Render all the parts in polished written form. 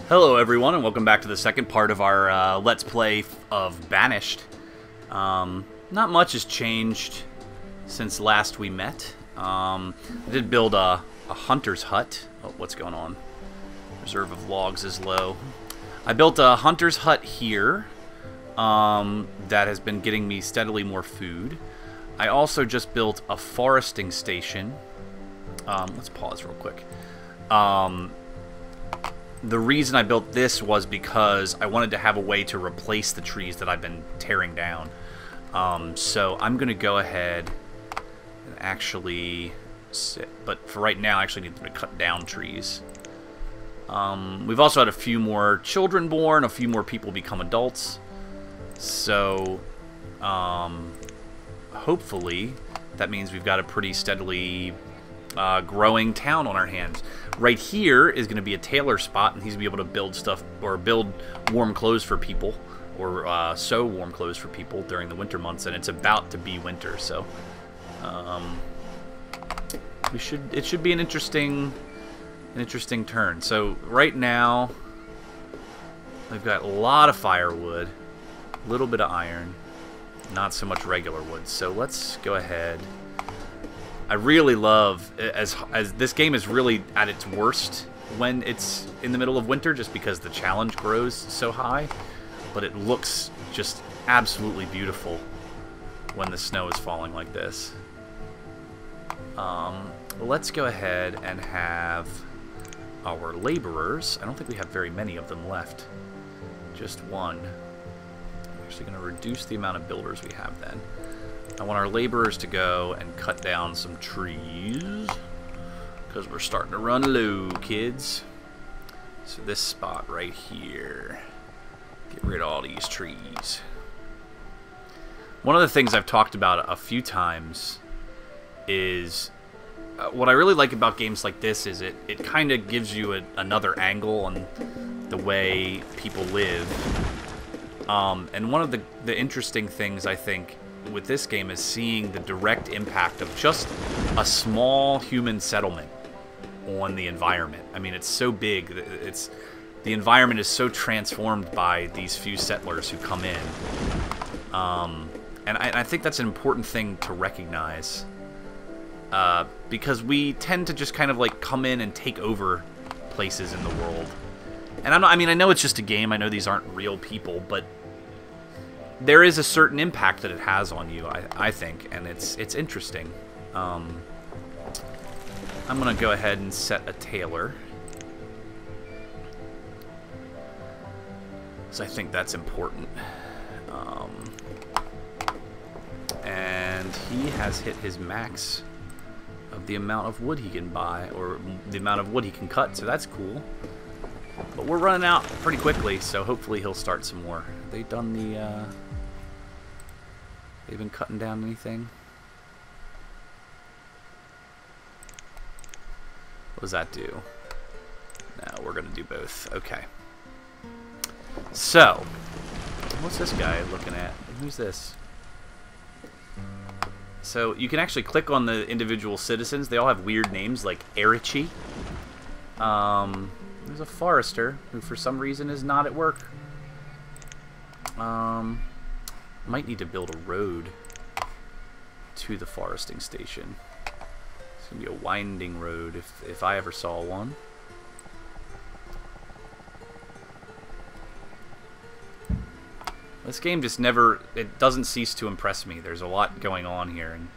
Hello everyone, and welcome back to the second part of our Let's Play of Banished. Not much has changed since last we met. I did build a hunter's hut. Oh, what's going on? Reserve of logs is low. I built a hunter's hut here that has been getting me steadily more food. I also just built a foresting station. Let's pause real quick. The reason I built this was because I wanted to have a way to replace the trees that I've been tearing down. So I'm going to go ahead and actually sit. But for right now, I actually need to cut down trees. We've also had a few more children born, a few more people become adults. So hopefully that means we've got a pretty steadily growing town on our hands. Right here is going to be a tailor spot, and he's going to be able to build stuff or build warm clothes for people, or sew warm clothes for people during the winter months. And it's about to be winter, so it should be an interesting turn. So right now we've got a lot of firewood, a little bit of iron, not so much regular wood. So let's go ahead. I really love, as this game is really at its worst when it's in the middle of winter, just because the challenge grows so high, but it looks just absolutely beautiful when the snow is falling like this. Let's go ahead and have our laborers. I don't think we have very many of them left. Just one. I'm actually going to reduce the amount of builders we have then. I want our laborers to go and cut down some trees, because we're starting to run low, kids. So this spot right here, get rid of all these trees. One of the things I've talked about a few times is what I really like about games like this is it kind of gives you another angle on the way people live. And one of the interesting things, I think, with this game is seeing the direct impact of just a small human settlement on the environment. I mean, it's so big. The environment is so transformed by these few settlers who come in. And I think that's an important thing to recognize, because we tend to just kind of like come in and take over places in the world. And I mean, I know it's just a game. I know these aren't real people, but there is a certain impact that it has on you, I think, and it's interesting. I'm going to go ahead and set a tailor, so I think that's important. And he has hit his max of the amount of wood he can buy, or the amount of wood he can cut, so that's cool. But we're running out pretty quickly, so hopefully he'll start some more. Have they done the... They've been cutting down anything? What does that do? No, we're going to do both. Okay. So, what's this guy looking at? Who's this? So, you can actually click on the individual citizens. They all have weird names, like Erichi. There's a forester who, for some reason, is not at work. Might need to build a road to the foresting station. It's going to be a winding road if I ever saw one. This game just never, it doesn't cease to impress me. There's a lot going on here and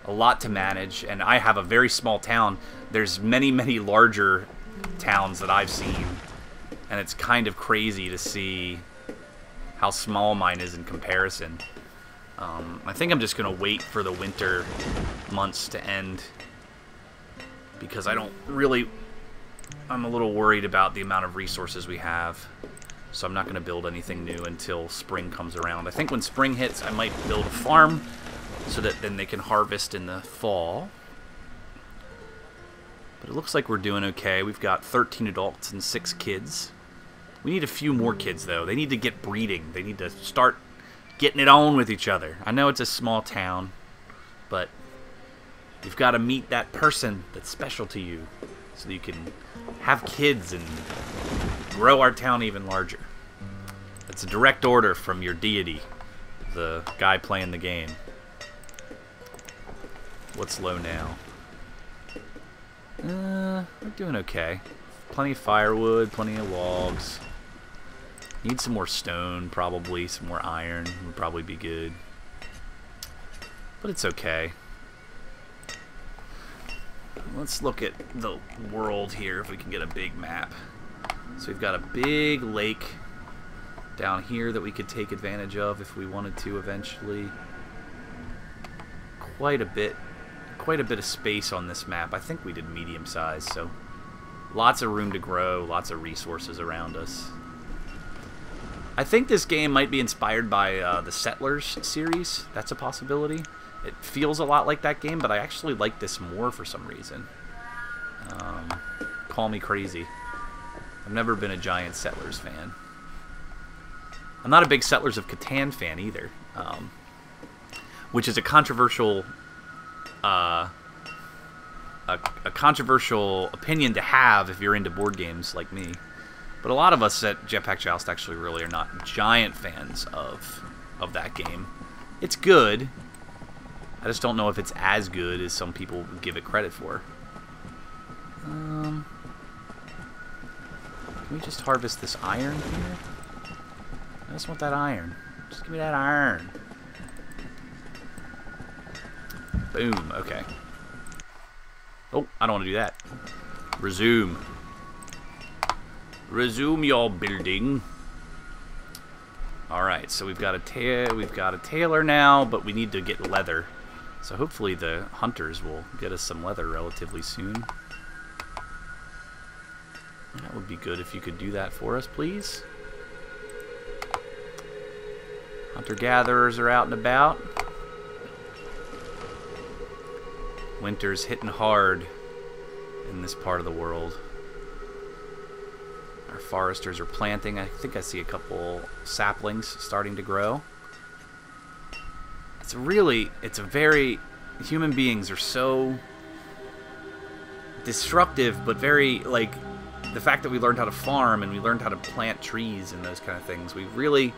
a lot to manage, and I have a very small town. There's many, many larger towns that I've seen, and it's kind of crazy to see how small mine is in comparison. I think I'm just going to wait for the winter months to end, because I'm a little worried about the amount of resources we have, so I'm not going to build anything new until spring comes around. I think when spring hits, I might build a farm so that then they can harvest in the fall. But it looks like we're doing okay. We've got 13 adults and 6 kids. We need a few more kids, though. They need to get breeding. They need to start getting it on with each other. I know it's a small town, but you've got to meet that person that's special to you so that you can have kids and Grow our town even larger. That's a direct order from your deity, the guy playing the game. What's low now? We're doing okay. Plenty of firewood, plenty of logs. Need some more stone, probably. Some more iron would probably be good. But it's okay. Let's look at the world here if we can get a big map. So we've got a big lake down here that we could take advantage of if we wanted to eventually. Quite a bit of space on this map. I think we did medium size, so lots of room to grow, lots of resources around us. I think this game might be inspired by the Settlers series. That's a possibility. It feels a lot like that game, but I actually like this more for some reason. Call me crazy. I've never been a giant Settlers fan. I'm not a big Settlers of Catan fan either, which is a controversial a controversial opinion to have if you're into board games like me. But a lot of us at Jetpack Joust actually really are not giant fans of that game. It's good. I just don't know if it's as good as some people give it credit for. Can we just harvest this iron here? I just want that iron. Just give me that iron. Boom. Okay. Oh, I don't want to do that. Resume. Resume your building. All right. So we've got a tailor now, but we need to get leather. So hopefully the hunters will get us some leather relatively soon. That would be good if you could do that for us, please. Hunter-gatherers are out and about. Winter's hitting hard in this part of the world. Our foresters are planting. I think I see a couple saplings starting to grow. Human beings are so destructive, but very, like, the fact that we learned how to farm and we learned how to plant trees and those kind of things, we've really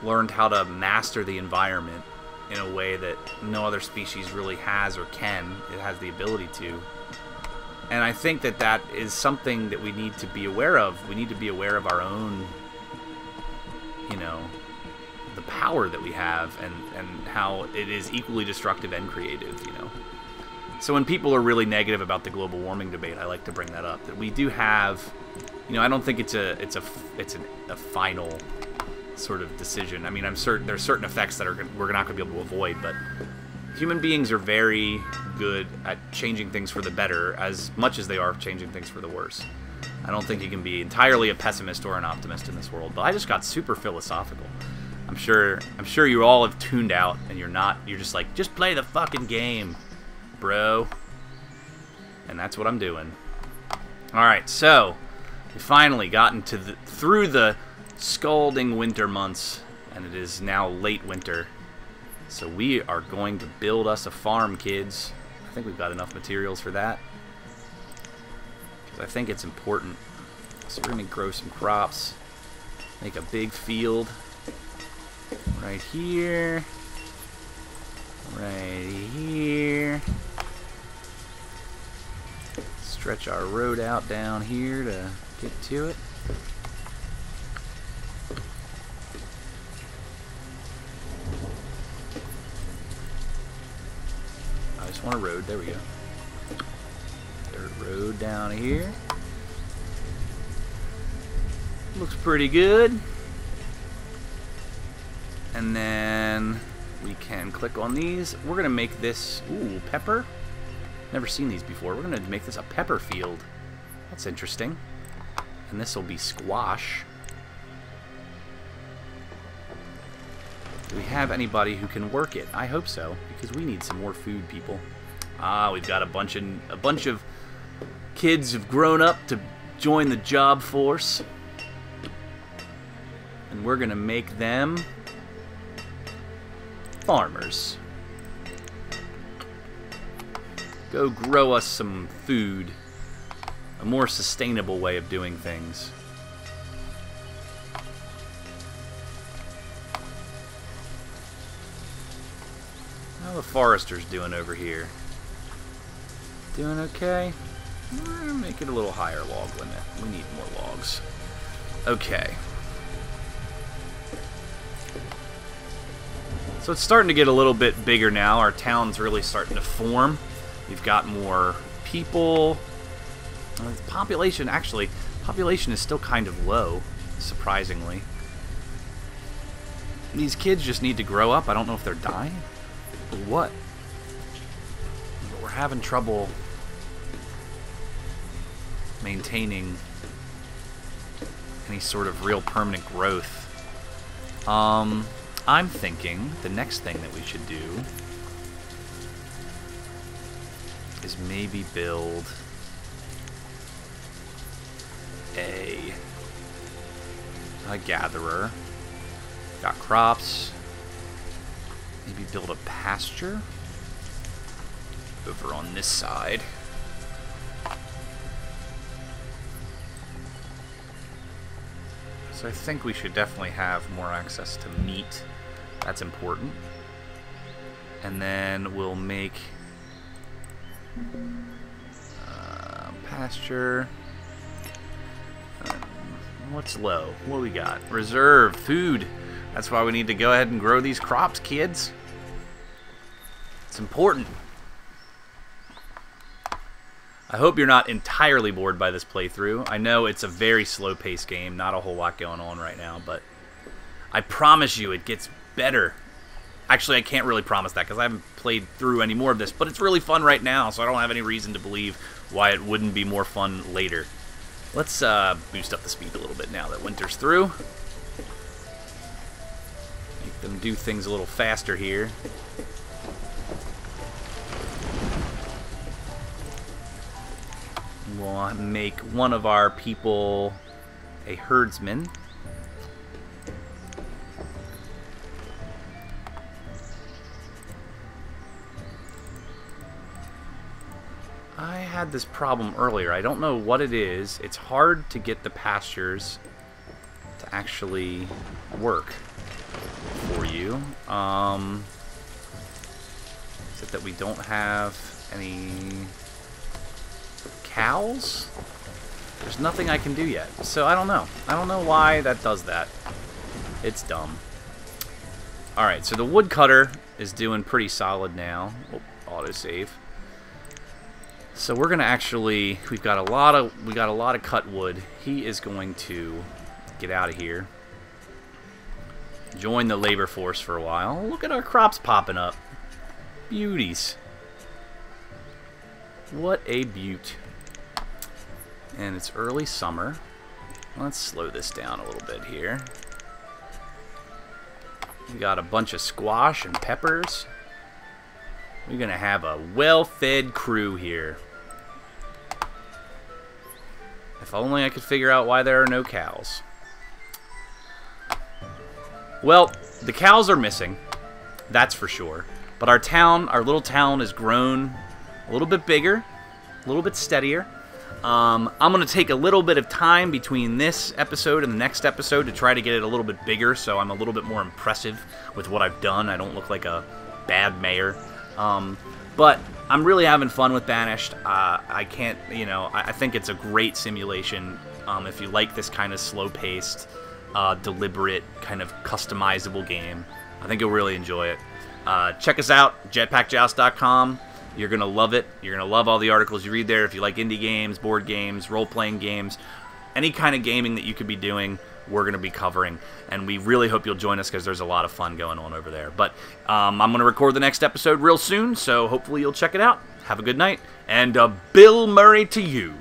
learned how to master the environment in a way that no other species really has or can. It has the ability to. And I think that that is something that we need to be aware of. We need to be aware of our own, you know, the power that we have and how it is equally destructive and creative, you know. So when people are really negative about the global warming debate, I like to bring that up. That we do have, you know, I don't think it's a final sort of decision. I mean, I'm certain there's certain effects that we're not going to be able to avoid, but human beings are very good at changing things for the better as much as they are changing things for the worse. I don't think you can be entirely a pessimist or an optimist in this world, but I just got super philosophical. I'm sure you all have tuned out and you're just like, just play the fucking game, bro. And that's what I'm doing. All right, so we finally gotten to through the scalding winter months, and it is now late winter. So we are going to build us a farm, kids. I think we've got enough materials for that, because I think it's important. So we're going to grow some crops, make a big field right here, right here. Stretch our road out down here to get to it. I just want a road. There we go. Dirt road down here. Looks pretty good. And then we can click on these. We're going to make this, ooh, pepper. Never seen these before. We're going to make this a pepper field. That's interesting. And this will be squash. Do we have anybody who can work it? I hope so, because we need some more food, people. Ah, we've got a bunch of kids who've grown up to join the job force. And we're going to make them farmers. Go grow us some food. A more sustainable way of doing things. How are the foresters doing over here? Doing okay? Make it a little higher log limit. We need more logs. Okay. So it's starting to get a little bit bigger now. Our town's really starting to form. We've got more people. Population is still kind of low, surprisingly. These kids just need to grow up. I don't know if they're dying or what. But we're having trouble maintaining any sort of real permanent growth. I'm thinking the next thing that we should do is maybe build a gatherer. Got crops. Maybe build a pasture over on this side. So I think we should definitely have more access to meat. That's important. And then we'll make pasture. What's low? What do we got? Reserve food. That's why we need to go ahead and grow these crops, kids. It's important. I hope you're not entirely bored by this playthrough. I know it's a very slow-paced game, not a whole lot going on right now, but I promise you it gets better. Actually, I can't really promise that because I haven't played through any more of this, but it's really fun right now, so I don't have any reason to believe why it wouldn't be more fun later. Let's boost up the speed a little bit now that winter's through. Make them do things a little faster here. We'll make one of our people a herdsman. I had this problem earlier. I don't know what it is. It's hard to get the pastures to actually work for you. Is it that we don't have any cows? There's nothing I can do yet. So I don't know. I don't know why that does that. It's dumb. Alright, so the woodcutter is doing pretty solid now. Oh, autosave. So we're gonna actually, we got a lot of cut wood. He is going to get out of here. Join the labor force for a while. Look at our crops popping up. Beauties. What a beaut. And it's early summer. Let's slow this down a little bit here. We got a bunch of squash and peppers. We're gonna have a well-fed crew here. If only I could figure out why there are no cows. Well, the cows are missing. That's for sure. But our town, our little town, has grown a little bit bigger, a little bit steadier. I'm going to take a little bit of time between this episode and the next episode to try to get it a little bit bigger, so I'm a little bit more impressive with what I've done. I don't look like a bad mayor. But I'm really having fun with Banished. I can't, you know, I think it's a great simulation. If you like this kind of slow-paced, deliberate, kind of customizable game, I think you'll really enjoy it. Check us out, jetpackjoust.com. You're going to love it. You're going to love all the articles you read there. If you like indie games, board games, role-playing games, any kind of gaming that you could be doing, we're going to be covering. And we really hope you'll join us because there's a lot of fun going on over there. But I'm going to record the next episode real soon, so hopefully you'll check it out. Have a good night, and Bill Murray to you.